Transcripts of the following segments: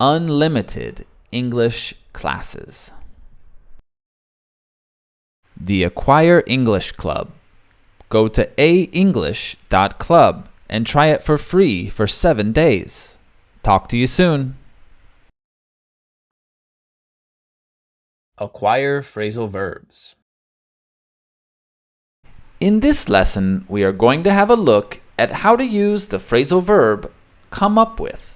unlimited English classes. The Acquire English Club. Go to aenglish.club and try it for free for 7 days. Talk to you soon. Acquire phrasal verbs. In this lesson, we are going to have a look at how to use the phrasal verb come up with.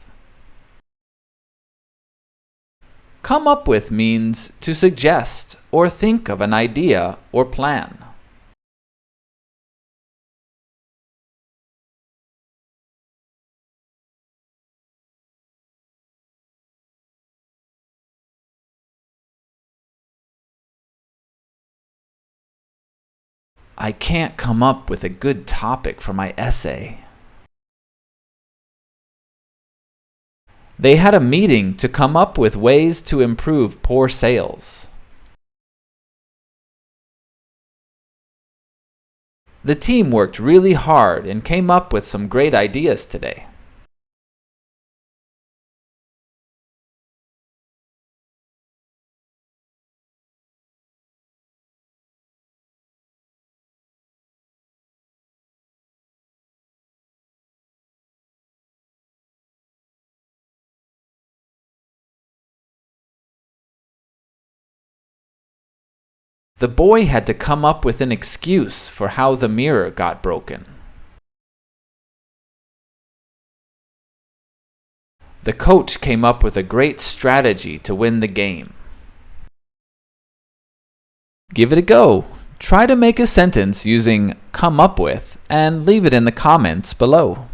Come up with means to suggest or think of an idea or plan. I can't come up with a good topic for my essay. They had a meeting to come up with ways to improve poor sales. The team worked really hard and came up with some great ideas today. The boy had to come up with an excuse for how the mirror got broken. The coach came up with a great strategy to win the game. Give it a go. Try to make a sentence using come up with and leave it in the comments below.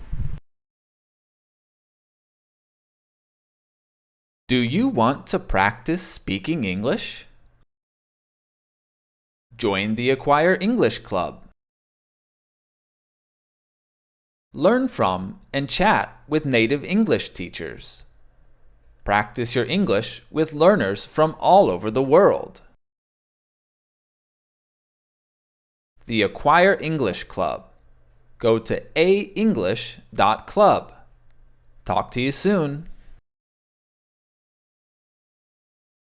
Do you want to practice speaking English? Join the Acquire English Club. Learn from and chat with native English teachers. Practice your English with learners from all over the world. The Acquire English Club. Go to aenglish.club. Talk to you soon.